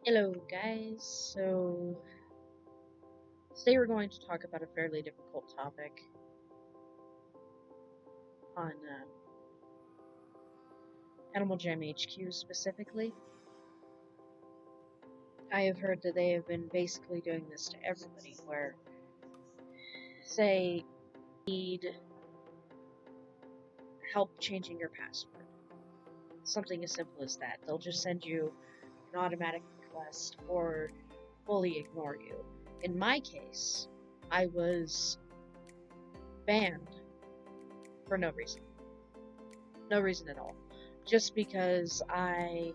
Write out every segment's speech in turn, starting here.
Hello, guys. Today we're going to talk about a fairly difficult topic on Animaljam HQ specifically. I have heard that they have been basically doing this to everybody, where, say, you need help changing your password. Something as simple as that. They'll just send you an automatic request or fully ignore you. In my case, I was banned for no reason. No reason at all. Just because I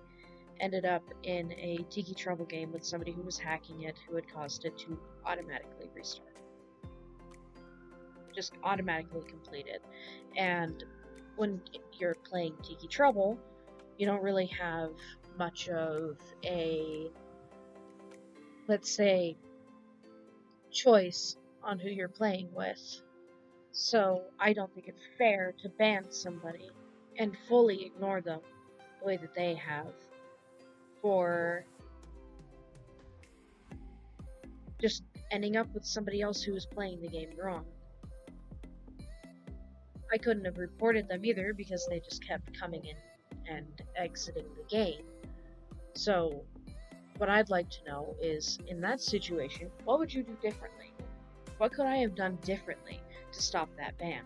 ended up in a Tiki Trouble game with somebody who was hacking it, who had caused it to automatically restart. Just automatically completed. And when you're playing Tiki Trouble, you don't really have much of a, let's say, choice on who you're playing with. So I don't think it's fair to ban somebody and fully ignore them the way that they have for just ending up with somebody else who was playing the game wrong. I couldn't have reported them either because they just kept coming in and exiting the game. So, what I'd like to know is, in that situation, what would you do differently? What could I have done differently to stop that ban?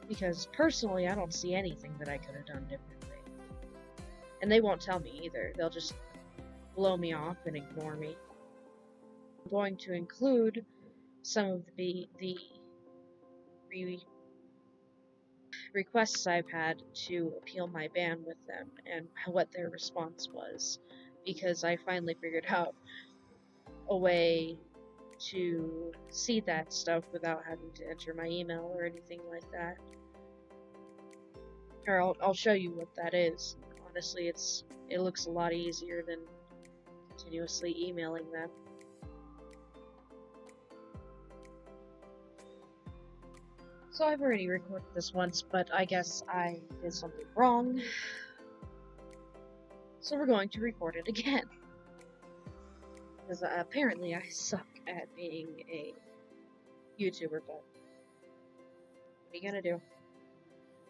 Because personally, I don't see anything that I could have done differently. And they won't tell me either. They'll just blow me off and ignore me. I'm going to include some of the requests I've had to appeal my ban with them and what their response was, because I finally figured out a way to see that stuff without having to enter my email or anything like that. Or I'll show you what that is. Honestly, it looks a lot easier than continuously emailing them. So I've already recorded this once, but I guess I did something wrong. So we're going to record it again. Because apparently I suck at being a YouTuber, but what are you gonna do?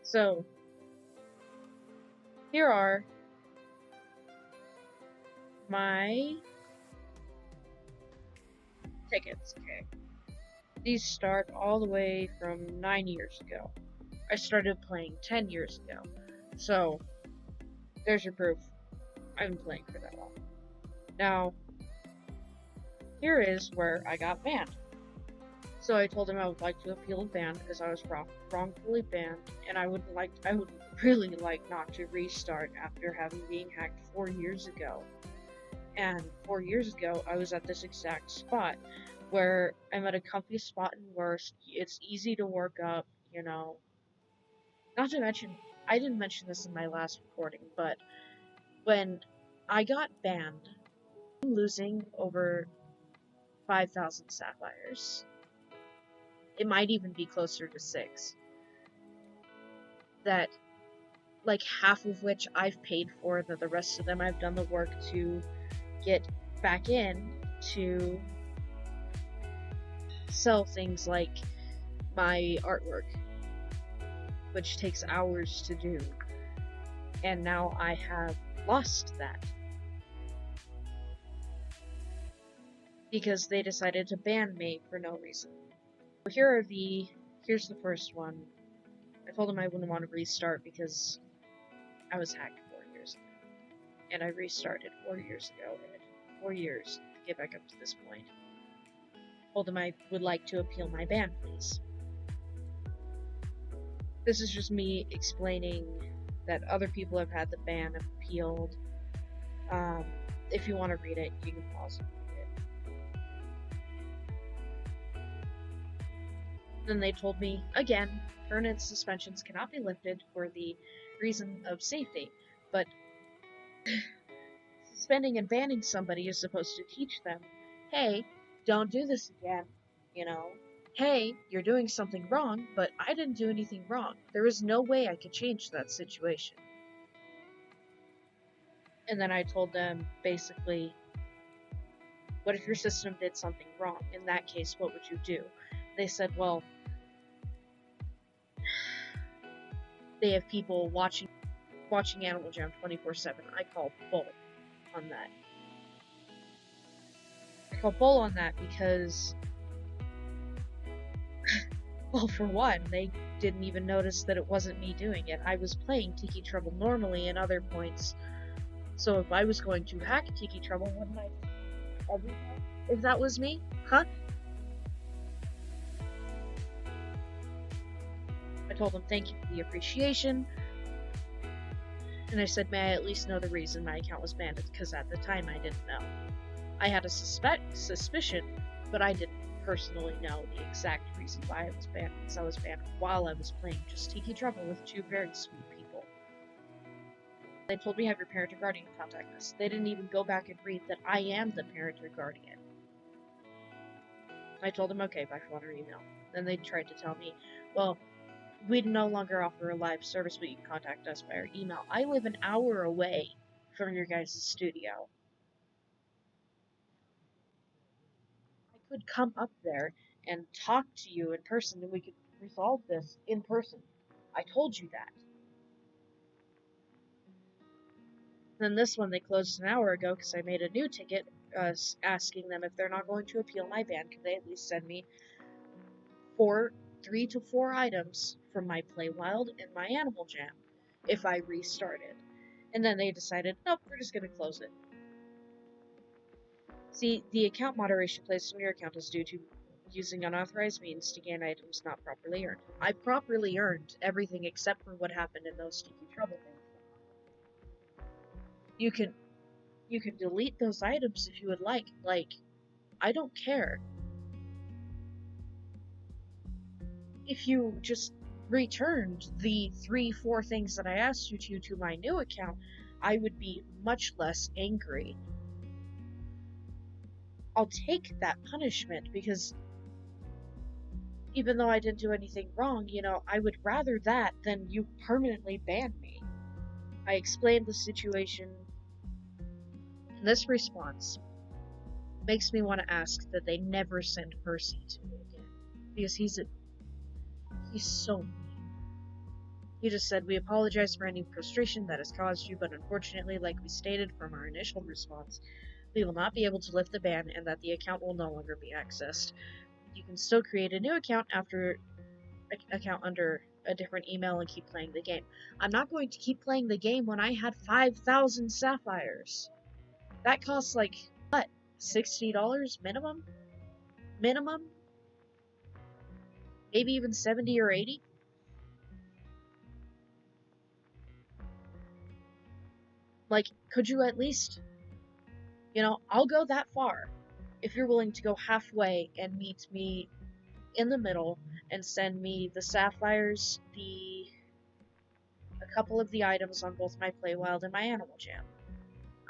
So, here are my tickets, okay? These start all the way from 9 years ago. I started playing 10 years ago. So, there's your proof. I've been playing for that long. Now, here is where I got banned. So I told him I would like to appeal the ban because I was wrongfully banned, and I would really like not to restart after having been hacked 4 years ago. And 4 years ago, I was at this exact spot where I'm at a comfy spot where it's easy to work up, you know. Not to mention, I didn't mention this in my last recording, but when I got banned, I'm losing over 5,000 sapphires. It might even be closer to 6. That, like, half of which I've paid for, that the rest of them I've done the work to get back in to sell things like my artwork, which takes hours to do. And now I have lost that because they decided to ban me for no reason. Here's the first one. I told them I wouldn't want to restart because I was hacked 4 years ago. And I restarted 4 years ago, and it took 4 years to get back up to this point. Told them I would like to appeal my ban, please. This is just me explaining that other people have had the ban appealed. If you want to read it, you can pause and read it. Then they told me, again, permanent suspensions cannot be lifted for the reason of safety, but suspending and banning somebody is supposed to teach them, hey, don't do this again, you know? Hey, you're doing something wrong, but I didn't do anything wrong. There is no way I could change that situation. And then I told them, basically, what if your system did something wrong? In that case, what would you do? They said, well, they have people watching Animaljam 24/7. I call bull on that. I call bull on that because, well, for one, they didn't even notice that it wasn't me doing it. I was playing Tiki Trouble normally in other points, so if I was going to hack Tiki Trouble, wouldn't I every time if that was me? Huh? I told them thank you for the appreciation, and I said, may I at least know the reason my account was banned, because at the time I didn't know. I had a suspicion, but I didn't personally know the exact reason why I was banned, because I was banned while I was playing just Tiki Trouble with two very sweet people. They told me have your parent or guardian contact us. They didn't even go back and read that I am the parent or guardian. I told them okay by phone or email. Then they tried to tell me, well, we'd no longer offer a live service, but you can contact us by our email. I live an hour away from your guys' studio. I could come up there and talk to you in person, and we could resolve this in person. I told you that. Then this one they closed an hour ago because I made a new ticket asking them if they're not going to appeal my ban, can they at least send me 3 to 4 items from my Play Wild and my Animaljam if I restarted. And then they decided, nope, we're just going to close it. See, the account moderation placed on your account is due to using unauthorized means to gain items not properly earned. I properly earned everything except for what happened in those Tiki Trouble things. You can delete those items if you would like. Like, I don't care. If you just returned the 3-4 things that I asked you to my new account, I would be much less angry. I'll take that punishment because even though I didn't do anything wrong, I would rather that than you permanently ban me. I explained the situation. And this response makes me want to ask that they never send Percy to me again. Because he's so mean. He just said, we apologize for any frustration that has caused you, but unfortunately, like we stated from our initial response, we will not be able to lift the ban and that the account will no longer be accessed. You can still create a new account under a different email and keep playing the game. I'm not going to keep playing the game when I had 5,000 sapphires. That costs like, what, $60 minimum? Minimum? Maybe even 70 or 80? Like, could you at least, I'll go that far if you're willing to go halfway and meet me in the middle and send me the sapphires, a couple of the items on both my Play Wild and my Animaljam.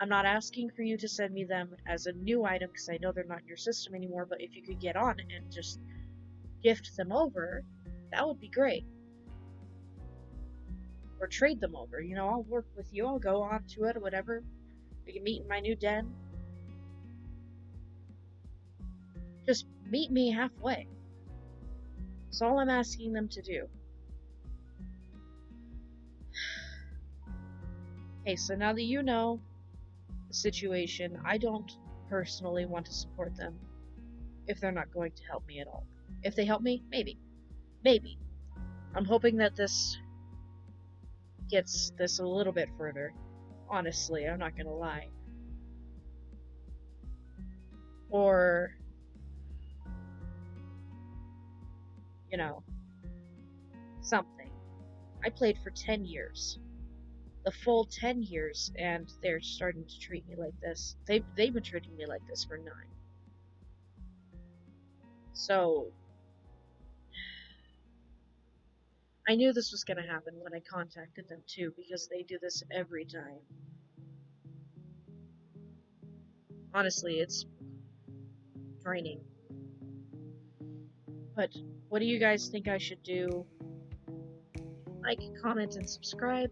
I'm not asking for you to send me them as a new item because I know they're not in your system anymore, but if you could get on and just gift them over, that would be great. Or trade them over, I'll work with you, I'll go on to it or whatever. We can meet in my new den. Just meet me halfway. That's all I'm asking them to do. Okay, so now that you know the situation, I don't personally want to support them if they're not going to help me at all. If they help me, maybe. Maybe. I'm hoping that this gets this a little bit further. Honestly, I'm not gonna lie. Or, something. I played for 10 years. The full 10 years, and they're starting to treat me like this. They've been treating me like this for 9. So, I knew this was going to happen when I contacted them too, because they do this every time. Honestly, it's draining. But what do you guys think I should do? Like, comment, and subscribe.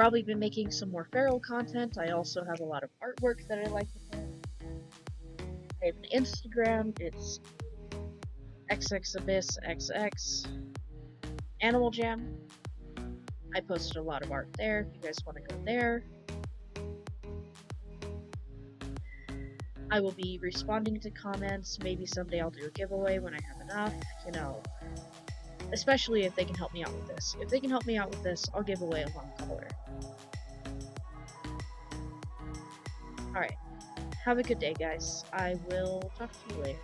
probably been making some more feral content. I also have a lot of artwork that I like to put. I have an Instagram. It's xxabyssxx. Animaljam. I posted a lot of art there. If you guys want to go there. I will be responding to comments. Maybe someday I'll do a giveaway when I have enough, you know. Especially if they can help me out with this. If they can help me out with this, I'll give away a long color. Alright. Have a good day, guys. I will talk to you later.